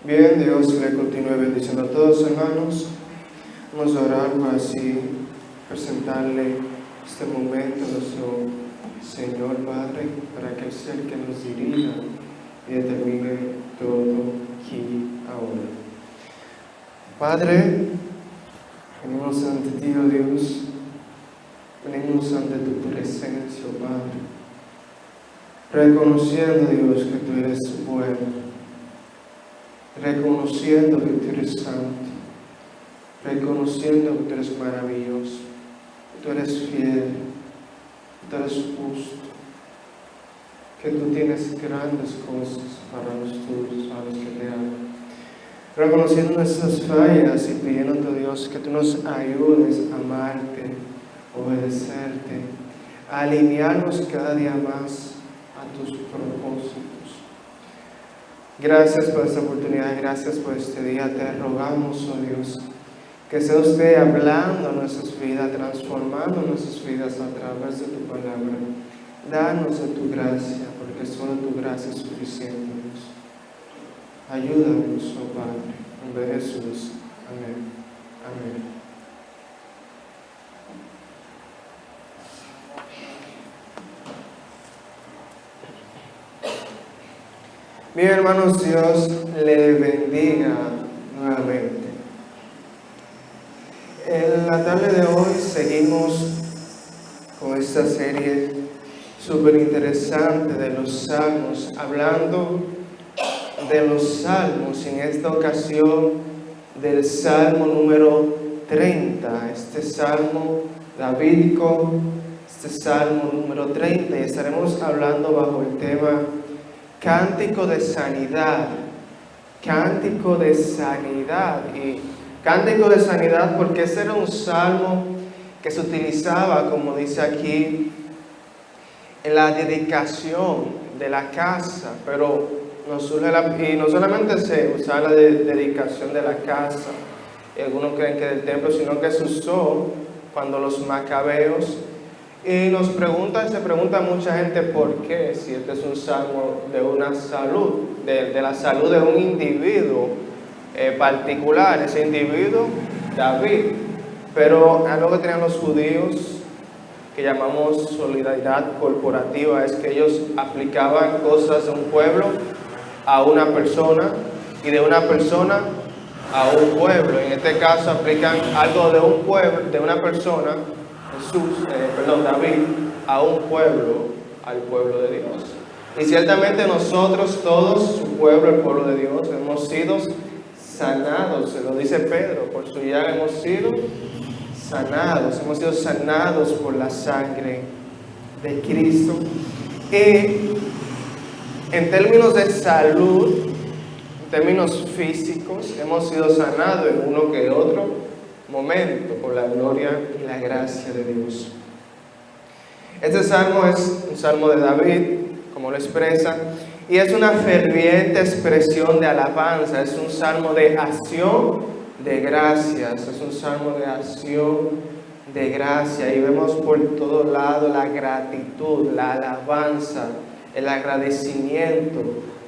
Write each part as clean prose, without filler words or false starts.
Bien, Dios le continúe bendiciendo a todos, hermanos. Vamos a orar para así presentarle este momento a nuestro Señor Padre, para que Él sea el que nos dirija y determine todo aquí ahora. Padre, venimos ante ti, oh Dios, venimos ante tu presencia, oh Padre, reconociendo, Dios, que tú eres bueno, reconociendo que tú eres santo, reconociendo que tú eres maravilloso, que tú eres fiel, que tú eres justo, que tú tienes grandes cosas para los tuyos, para los que te aman. Reconociendo nuestras fallas y pidiendo, Dios, que tú nos ayudes a amarte, obedecerte, a alinearnos cada día más a tus propósitos. Gracias por esta oportunidad, gracias por este día. Te rogamos, oh Dios, que sea usted hablando en nuestras vidas, transformando nuestras vidas a través de tu palabra. Danos de tu gracia, porque solo tu gracia es suficiente, Dios. Ayúdanos, oh Padre, en nombre de Jesús. Amén. Amén. Bien, hermanos, Dios le bendiga nuevamente. En la tarde de hoy seguimos con esta serie súper interesante de los salmos, hablando de los salmos, en esta ocasión del salmo número 30, este salmo davídico, este salmo número 30, y estaremos hablando bajo el tema Cántico de sanidad, cántico de sanidad. Y cántico de sanidad porque ese era un salmo que se utilizaba, como dice aquí, en la dedicación de la casa, pero no solamente se usaba la dedicación de la casa, y algunos creen que del templo, sino que se usó cuando los macabeos. Y se pregunta mucha gente por qué, si este es un salmo de una salud, de la salud de un individuo particular, ese individuo, David. Pero algo que tenían los judíos, que llamamos solidaridad corporativa, es que ellos aplicaban cosas de un pueblo a una persona y de una persona a un pueblo. En este caso aplican algo de un pueblo, de una persona, David, a un pueblo, al pueblo de Dios. Y ciertamente nosotros todos, su pueblo, el pueblo de Dios, hemos sido sanados, se lo dice Pedro, por su llaga hemos sido sanados por la sangre de Cristo. Y en términos de salud, en términos físicos, hemos sido sanados en uno que otro momento por la gloria y la gracia de Dios. Este salmo es un salmo de David, como lo expresa, y es una ferviente expresión de alabanza, es un salmo de acción de gracias, es un salmo de acción de gracia, y vemos por todo lado la gratitud, la alabanza, el agradecimiento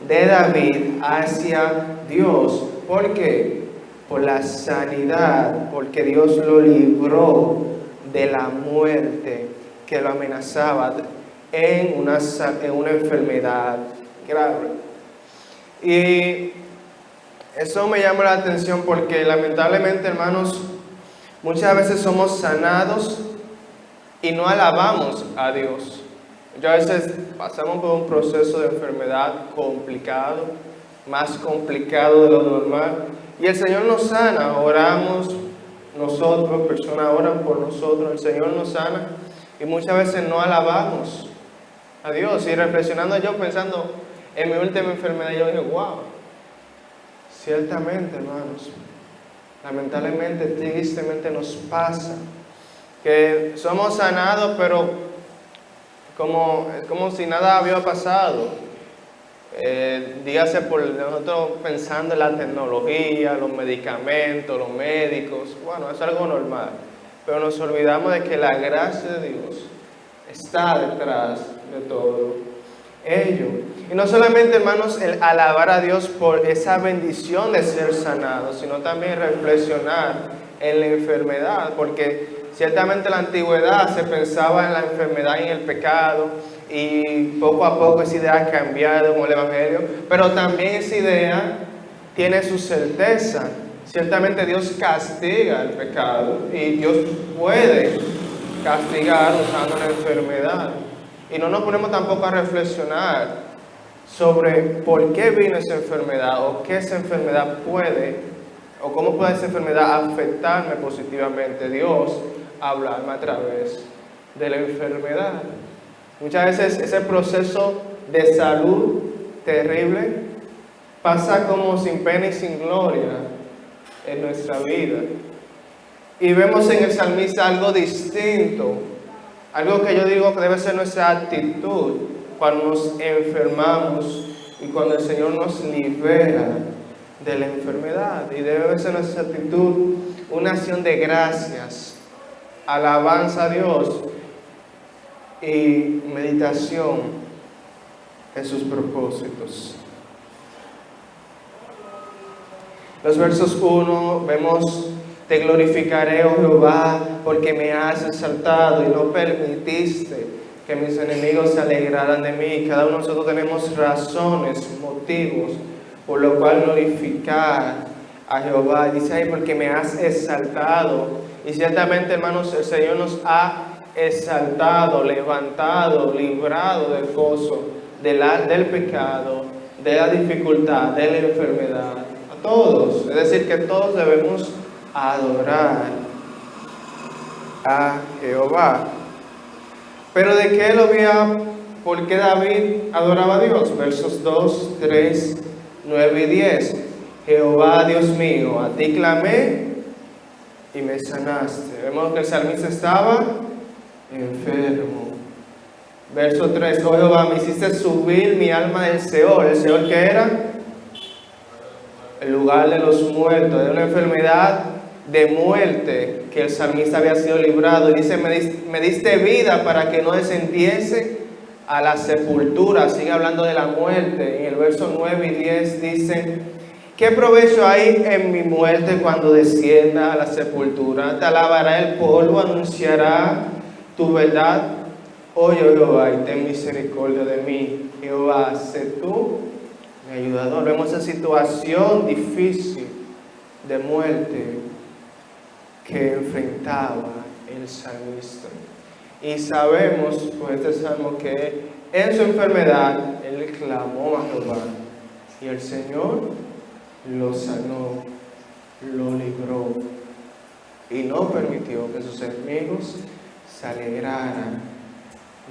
de David hacia Dios. ¿Por qué? Por la sanidad, porque Dios lo libró de la muerte que lo amenazaba en una enfermedad grave. Y eso me llama la atención porque lamentablemente, hermanos, muchas veces somos sanados y no alabamos a Dios. Muchas veces pasamos por un proceso de enfermedad complicado, más complicado de lo normal, y el Señor nos sana, oramos nosotros, personas oran por nosotros, el Señor nos sana, y muchas veces no alabamos a Dios. Y reflexionando yo, pensando en mi última enfermedad, yo dije, wow, ciertamente, hermanos, lamentablemente, tristemente nos pasa, que somos sanados, pero como si nada había pasado. Dígase por nosotros pensando en la tecnología, los medicamentos, los médicos, bueno, es algo normal, pero nos olvidamos de que la gracia de Dios está detrás de todo ello. Y no solamente, hermanos, el alabar a Dios por esa bendición de ser sanado, sino también reflexionar en la enfermedad, porque ciertamente en la antigüedad se pensaba en la enfermedad y en el pecado, y poco a poco esa idea ha cambiado con el Evangelio, pero también esa idea tiene su certeza. Ciertamente Dios castiga el pecado y Dios puede castigar usando la enfermedad. Y no nos ponemos tampoco a reflexionar sobre por qué vino esa enfermedad o qué esa enfermedad puede o cómo puede esa enfermedad afectarme positivamente. Dios hablarme a través de la enfermedad. Muchas veces ese proceso de salud terrible pasa como sin pena y sin gloria en nuestra vida. Y vemos en el salmista algo distinto, algo que yo digo que debe ser nuestra actitud cuando nos enfermamos y cuando el Señor nos libera de la enfermedad. Y debe ser nuestra actitud una acción de gracias, alabanza a Dios y meditación en sus propósitos. Los versos 1 vemos: te glorificaré, oh Jehová, porque me has exaltado y no permitiste que mis enemigos se alegraran de mí. Cada uno de nosotros tenemos razones, motivos, por lo cual glorificar a Jehová. Dice ahí, porque me has exaltado. Y ciertamente, hermanos, el Señor nos ha exaltado, levantado, librado del gozo, del pecado, de la dificultad, de la enfermedad. A todos. Es decir, que todos debemos adorar a Jehová. Pero ¿de qué por qué David adoraba a Dios? Versos 2, 3, 9 y 10. Jehová, Dios mío, a ti clamé y me sanaste. Vemos que el salmista estaba enfermo. Verso 3, oh Jehová, me hiciste subir mi alma del Seol. ¿El Seol qué era? El lugar de los muertos, de una enfermedad de muerte que el salmista había sido librado. Y dice, me diste vida para que no descendiese a la sepultura. Sigue hablando de la muerte. En el verso 9 y 10 dice, ¿qué provecho hay en mi muerte cuando descienda a la sepultura? Te alabará el polvo, anunciará tu verdad. Oye, Jehová, y ten misericordia de mí. Jehová, sé tú mi ayudador. Vemos esa situación difícil de muerte que enfrentaba el salmista. Y sabemos por este salmo que en su enfermedad él clamó a Jehová y el Señor lo sanó, lo libró y no permitió que sus enemigos se alegraran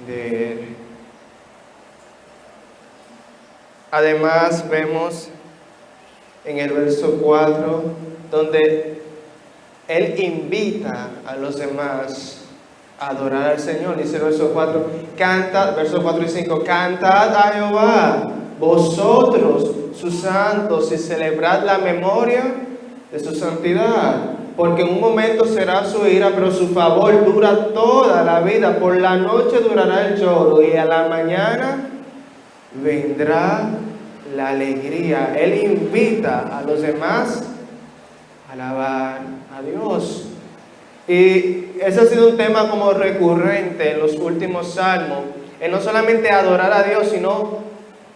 de él. Además vemos en el verso 4 donde él invita a los demás a adorar al Señor. Dice el verso 4, versos 4 y 5, cantad a Jehová, vosotros sus santos, y celebrad la memoria de su santidad, porque en un momento será su ira, pero su favor dura toda la vida. Por la noche durará el lloro y a la mañana vendrá la alegría. Él invita a los demás a alabar a Dios. Y ese ha sido un tema como recurrente en los últimos salmos, el no solamente adorar a Dios, sino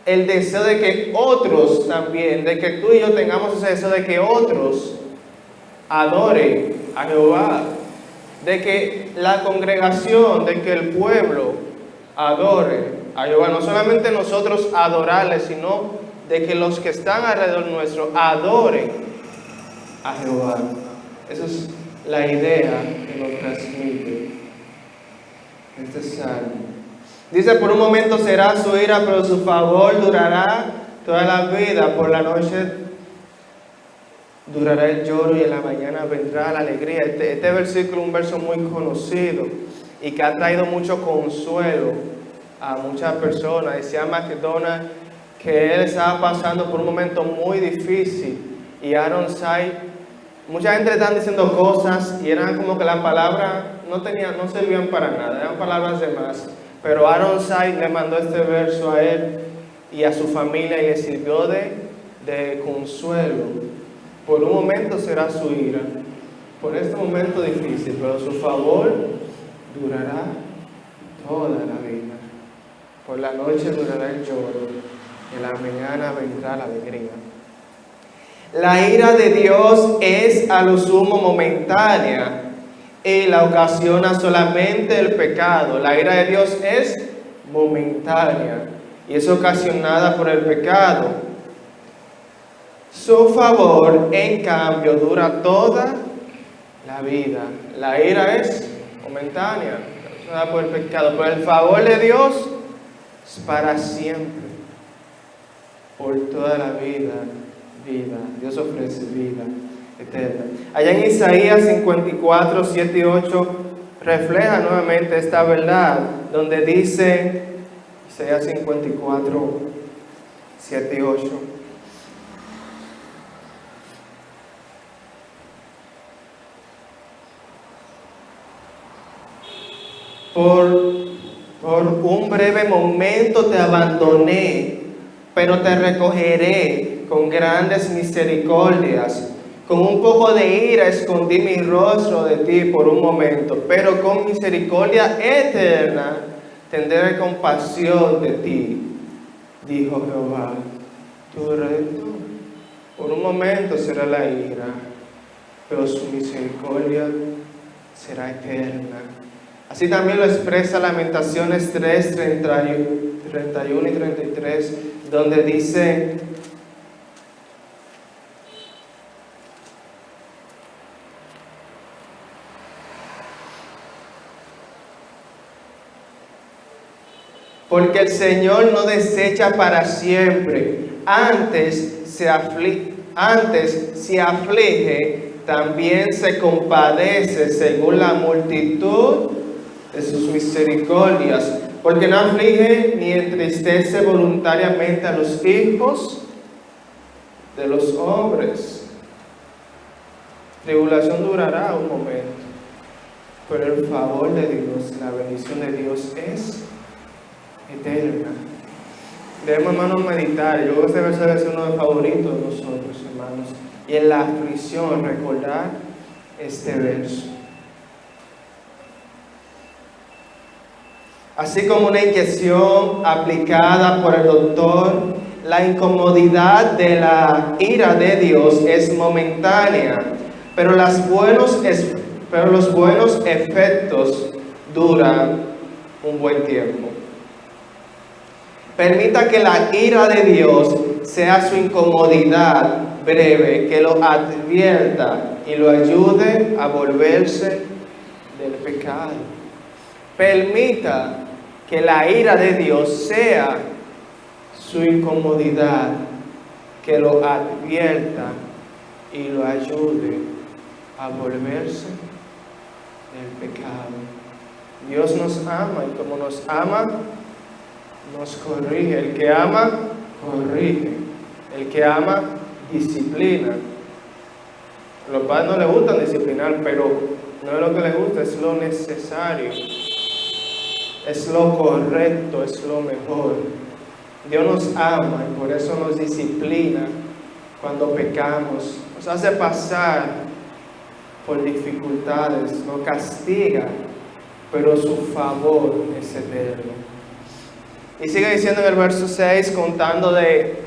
el deseo de que otros también, de que tú y yo tengamos ese deseo de que otros adoren a Jehová, de que la congregación, de que el pueblo adore a Jehová. No solamente nosotros adorarle, sino de que los que están alrededor nuestro adoren a Jehová. Esa es la idea que nos transmite este salmo. Dice, por un momento será su ira, pero su favor durará toda la vida. Por la noche durará el lloro y en la mañana vendrá la alegría. Este versículo es un verso muy conocido y que ha traído mucho consuelo a muchas personas. Decía McDonald que él estaba pasando por un momento muy difícil y Aaron Say, mucha gente le estaban diciendo cosas y eran como que las palabras no servían para nada, eran palabras de más. Pero Aronsai le mandó este verso a él y a su familia y le sirvió de consuelo. Por un momento será su ira, por este momento difícil, pero su favor durará toda la vida. Por la noche durará el lloro y en la mañana vendrá la alegría. La ira de Dios es a lo sumo momentánea y la ocasiona solamente el pecado. La ira de Dios es momentánea y es ocasionada por el pecado. Su favor, en cambio, dura toda la vida. La ira es momentánea, ocasionada por el pecado, pero el favor de Dios es para siempre, por toda la vida. Dios ofrece vida eterna. Allá en Isaías 54, 7 y 8 refleja nuevamente esta verdad, donde dice, Isaías 54, 7 y 8. Por un breve momento te abandoné, pero te recogeré con grandes misericordias. Con un poco de ira escondí mi rostro de ti por un momento, pero con misericordia eterna tendré compasión de ti, dijo Jehová, tu Redentor. Por un momento será la ira, pero su misericordia será eterna. Así también lo expresa Lamentaciones 3, 31 y 33, donde dice: porque el Señor no desecha para siempre, antes si aflige, también se compadece según la multitud de sus misericordias, porque no aflige ni entristece voluntariamente a los hijos de los hombres. Tribulación durará un momento, pero el favor de Dios, la bendición de Dios es eterna. Debemos, hermanos, meditar. Yo creo que este verso debe ser uno de los favoritos de nosotros, hermanos. Y en la aflicción recordar este verso. Así como una inyección aplicada por el doctor, la incomodidad de la ira de Dios es momentánea, pero los buenos efectos duran un buen tiempo. Permita que la ira de Dios sea su incomodidad breve, que lo advierta y lo ayude a volverse del pecado. Permita que la ira de Dios sea su incomodidad, que lo advierta y lo ayude a volverse del pecado. Dios nos ama y como nos ama, nos corrige. El que ama, corrige. El que ama, disciplina. A los padres no les gusta disciplinar, pero no es lo que les gusta, es lo necesario. Es lo correcto, es lo mejor. Dios nos ama y por eso nos disciplina cuando pecamos. Nos hace pasar por dificultades, nos castiga, pero su favor es eterno. Y sigue diciendo en el verso 6, contando de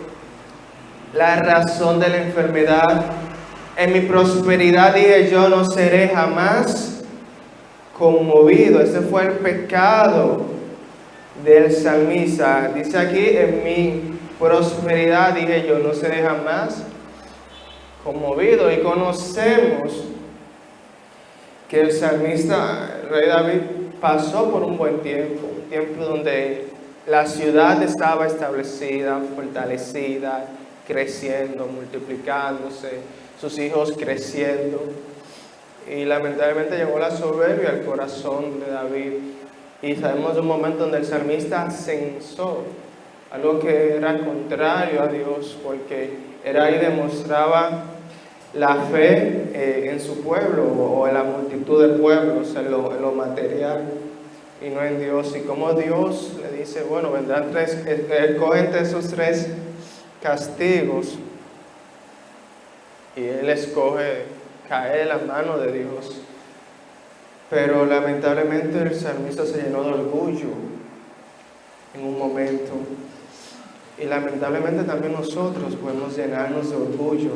la razón de la enfermedad. En mi prosperidad dije yo, no seré jamás conmovido. Ese fue el pecado del salmista. Dice aquí, en mi prosperidad dije yo, no seré jamás conmovido. Y conocemos que el salmista, el rey David, pasó por un buen tiempo, un tiempo donde la ciudad estaba establecida, fortalecida, creciendo, multiplicándose, sus hijos creciendo. Y lamentablemente llegó la soberbia al corazón de David. Y sabemos de un momento donde el salmista censó algo que era contrario a Dios, porque era y demostraba la fe en su pueblo o en la multitud de pueblos, en lo material. y no en Dios. Y como Dios le dice, bueno, vendrán escogen esos 3 castigos, y él escoge caer en la mano de Dios. Pero lamentablemente el salmista se llenó de orgullo en un momento. Y lamentablemente también nosotros podemos llenarnos de orgullo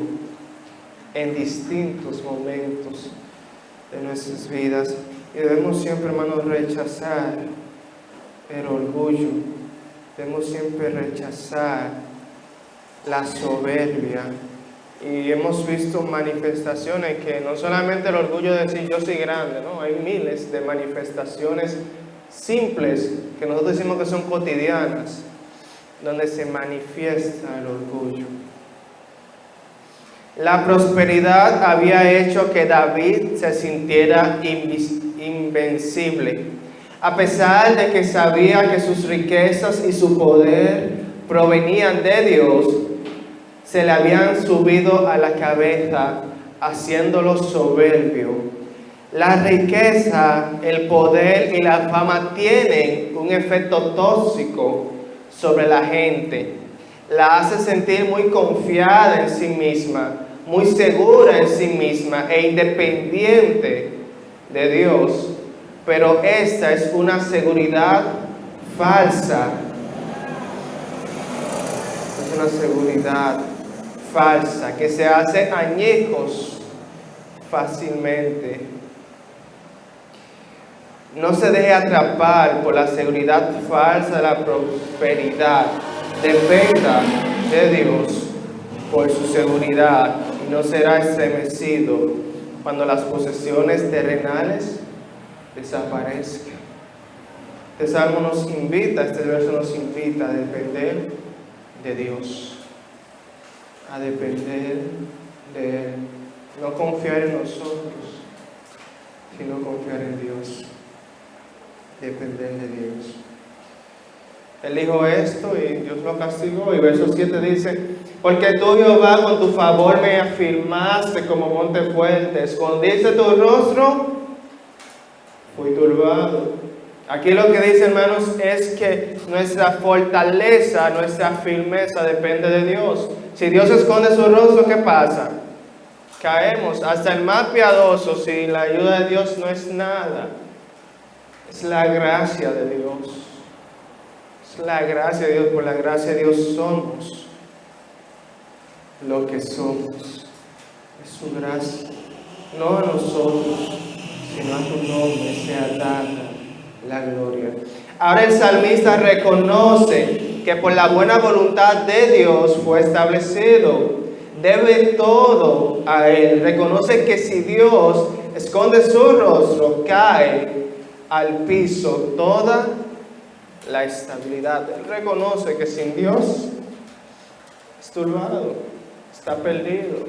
en distintos momentos de nuestras vidas. Y debemos siempre, hermanos, rechazar el orgullo. Debemos siempre rechazar la soberbia. Y hemos visto manifestaciones que no solamente el orgullo de decir yo soy grande, ¿no? Hay miles de manifestaciones simples que nosotros decimos que son cotidianas, donde se manifiesta el orgullo. La prosperidad había hecho que David se sintiera invencible. A pesar de que sabía que sus riquezas y su poder provenían de Dios, se le habían subido a la cabeza, haciéndolo soberbio. La riqueza, el poder y la fama tienen un efecto tóxico sobre la gente. La hace sentir muy confiada en sí misma, muy segura en sí misma e independiente de Dios. Pero esta es una seguridad falsa. Es una seguridad falsa que se hace añicos fácilmente. No se deje atrapar por la seguridad falsa de la prosperidad. Dependa de Dios por su seguridad y no será estremecido cuando las posesiones terrenales desaparezcan. Este salmo nos invita, este verso nos invita a depender de Dios, a depender de Él, no confiar en nosotros, sino confiar en Dios, depender de Dios. Él dijo esto y Dios lo castigó, y verso 7 dice: porque tú, Jehová, con tu favor me afirmaste como monte fuerte, escondiste tu rostro, fui turbado. Aquí lo que dice, hermanos, es que nuestra fortaleza, nuestra firmeza depende de Dios. Si Dios esconde su rostro, ¿qué pasa? Caemos. Hasta el más piadoso, sin la ayuda de Dios, no es nada. Es la gracia de Dios. Es la gracia de Dios. Por la gracia de Dios somos lo que somos. Es su gracia. No a nosotros, sino a tu nombre sea dada la gloria. Ahora el salmista reconoce que por la buena voluntad de Dios fue establecido. Debe todo a Él. Reconoce que si Dios esconde su rostro, cae al piso toda la estabilidad. Él reconoce que sin Dios es turbado, está perdido.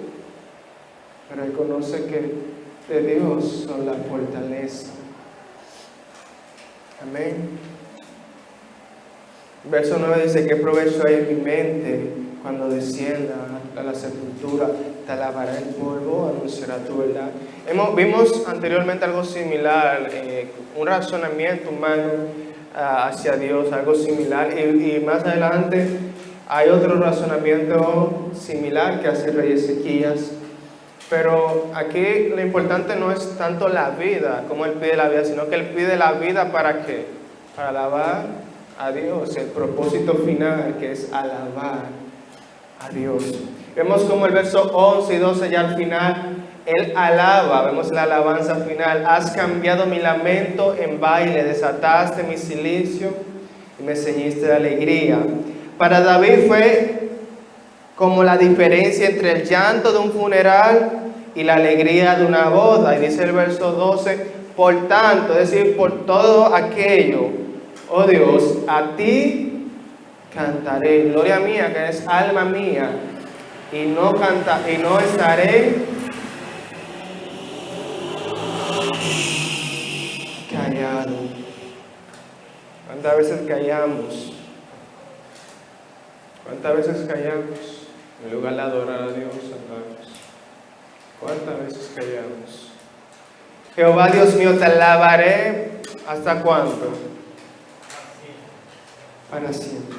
Pero reconoce que de Dios son la fortaleza. Amén. Verso 9 dice: ¿qué provecho hay en mi mente cuando descienda a la sepultura? Te alabará el polvo, anunciará tu verdad. Vimos anteriormente algo similar, un razonamiento humano hacia Dios, algo similar, y más adelante hay otro razonamiento similar que hace el rey Ezequías. Pero aquí lo importante no es tanto la vida, como él pide la vida, sino que él pide la vida ¿para qué? Para alabar a Dios, el propósito final, que es alabar a Dios. Vemos como el verso 11 y 12 ya al final, él alaba, vemos la alabanza final: has cambiado mi lamento en baile, desataste mi cilicio y me ceñiste de alegría. Para David fue como la diferencia entre el llanto de un funeral y la alegría de una boda. Y dice el verso 12: por tanto, es decir, por todo aquello, oh Dios, a ti cantaré. Gloria mía, que es alma mía, y no estaré callado. ¿Cuántas veces callamos? ¿Cuántas veces callamos en lugar de adorar a Dios, hermanos? ¿Cuántas veces callamos? Jehová Dios mío, te alabaré ¿Hasta cuándo? Para siempre.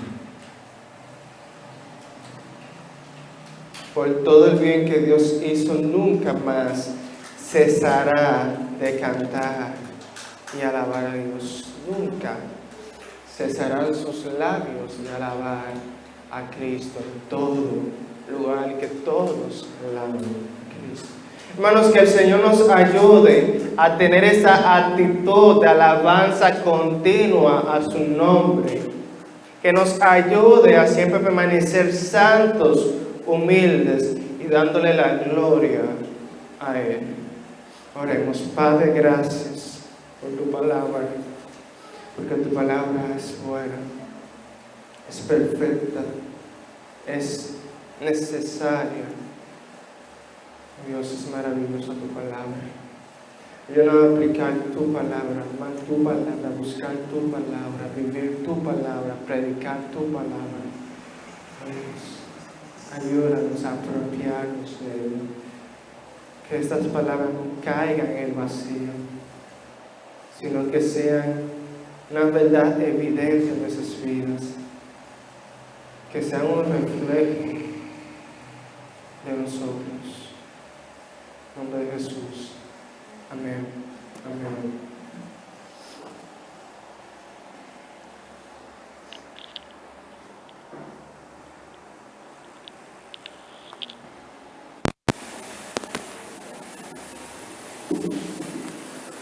Por todo el bien que Dios hizo, nunca más cesará de cantar y alabar a Dios. Nunca cesarán sus labios de alabar a Cristo en todo lugar, que todos alaben a Cristo. Hermanos, que el Señor nos ayude a tener esa actitud de alabanza continua a su nombre. Que nos ayude a siempre permanecer santos, humildes y dándole la gloria a Él. Oremos. Padre, gracias por tu palabra, porque tu palabra es buena, es perfecta, es necesaria. Dios, es maravillosa tu palabra. Yo no aplicar tu palabra, amar tu palabra, buscar tu palabra, vivir tu palabra, predicar tu palabra. Dios, ayúdanos a apropiarnos de él. Que estas palabras no caigan en el vacío, sino que sean una verdad evidente en nuestras vidas. Que sean un reflejo de nosotros. En nombre de Jesús. Amén. Amén.